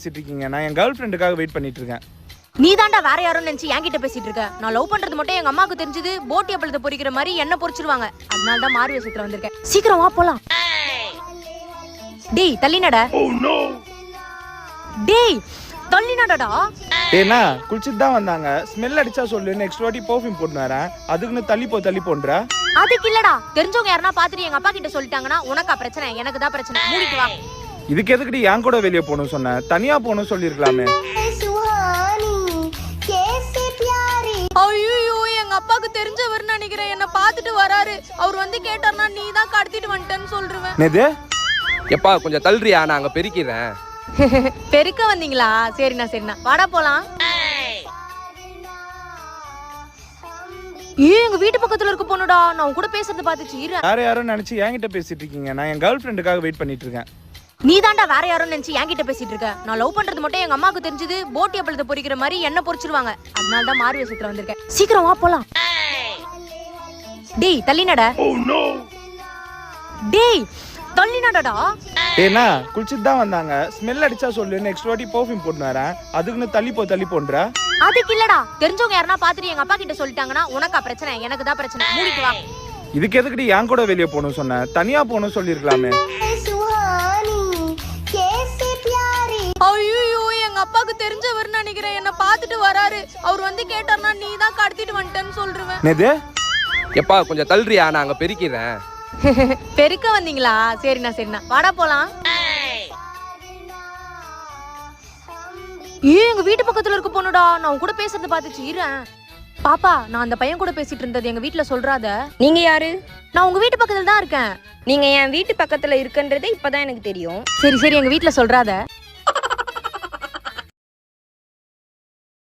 பேசிட்டு இருக்கீங்க. நான் என் கேர்ள் ஃப்ரெண்டுக்காக வெயிட் பண்ணிட்டு இருக்கேன். நீ தாண்டா வேற யாரும் நினைச்சு என்கிட்ட பேசிட்டு இருக்க. நான் லவ் பண்றது மட்டும் எங்க அம்மாவுக்கு தெரிஞ்சது போட்டி அப்பளத்தை பொரிக்கிற மாதிரி என்ன பொரிச்சிருவாங்க. அதனால தான் மாறு வேஷத்துல வந்திருக்கேன். சீக்கிரம் வா போலாம். டேய் தள்ளினடா. டேய் தள்ளினடா. ஏன்னா குளிச்சுட்டு தான் வந்தாங்க. ஸ்மெல் அடிச்சா சொல்லு, நெக்ஸ்ட் வாட்டி பெர்ஃப்யூம் போட்டு வரேன். அதுக்குன்னு தள்ளி போன்ற. அதுக்கு இல்லடா, தெரிஞ்சவங்க யாரனா பாத்துட்டு எங்க அப்பா கிட்ட சொல்லிட்டாங்கன்னா உனக்கா பிரச்சனை, எனக்கு தான் பிரச்சனை. மூடிட்டு வா. இதுக்கு எதுக்குடி என் கூட வெளியே போகணும் சொன்ன? தனியா போகணும் சொல்லிருக்கலாமே. ஐயோ எங்க அப்பாக்கு தெரிஞ்சவர்னு நினைக்கிறேன். என்ன பாத்துட்டு வராரு. அவர் வந்து கேட்டார்னா நீ தான் கடத்திட்டு வந்துட்டேன்னு சொல்றேன். நேது எப்பா கொஞ்சம் தள்ளுறியா, நான் அங்க பெருக்கிறேன். பெருக்க வந்தீங்களா? சரிண்ணா சரிண்ணா, வாடா போலாம். எங்க வீட்டு பக்கத்துல இருக்க பொண்ணுடா. நான் உன் கூட பேசுறது பாத்துச்சு. யாரும் நினைச்சு என்கிட்ட பேசிட்டு இருக்கீங்க. நான் என் கேர்ள் ஃப்ரெண்டுக்காக வெயிட் பண்ணிட்டு இருக்கேன். நீ தாண்டா வேற யாரும் நினைச்சு என்கிட்ட பேசிட்டு இருக்க. நான் லவ் பண்றது மட்டும் எங்க அம்மாவுக்கு தெரிஞ்சது போட்டி அப்பளத்தை பொரிக்கிற மாதிரி என்ன பொரிச்சிருவாங்க. அதனால தான் மாறு வேஷத்துல வந்திருக்கேன். சீக்கிரம் வா போலாம். டேய் தள்ளினடா. டேய் தள்ளினடா. ஏன்னா குளிச்சுட்டு தான் வந்தாங்க. ஸ்மெல் அடிச்சா சொல்லு, நெக்ஸ்ட் வாட்டி பெர்ஃப்யூம் போட்டு வரேன். அதுக்குன்னு தள்ளி போன்ற. அதுக்கு இல்லடா, தெரிஞ்சவங்க யாரனா பாத்துட்டு எங்க அப்பா கிட்ட சொல்லிட்டாங்கன்னா உனக்கா பிரச்சனை, எனக்கு தான் பிரச்சனை. மூடிட்டு வா. இதுக்கு எதுக்குடி என் கூட வெளியே போகணும் சொன்ன? தனியா போகணும் சொல்லிருக்கலாமே. ஐயோ எங்க அப்பாக்கு தெரிஞ்சவர்னு நினைக்கிறேன். என்ன பாத்துட்டு வராரு. அவர் வந்து கேட்டார்னா நீ தான் கடத்திட்டு வந்துட்டேன்னு சொல்றேன். நேது எப்பா கொஞ்சம் தள்ளுறியா, நான் அங்க பெருக்கிறேன். பெருக்க வந்தீங்களா? சரிண்ணா சரிண்ணா, வாடா போலாம். எங்க வீட்டு பக்கத்துல இருக்க பொண்ணுடா. நான் உன் கூட பேசுறது பாத்துச்சு. பாப்பா, நான் அந்த பையன் கூட பேசிட்டு இருந்தது எங்க வீட்டுல சொல்றாத. நீங்க யாரு? நான் உங்க வீட்டு பக்கத்துல தான் இருக்கேன். நீங்க என் வீட்டு பக்கத்துல இருக்குன்றதே இப்பதான் எனக்கு தெரியும். சரி எங்க வீட்டுல சொல்றாத.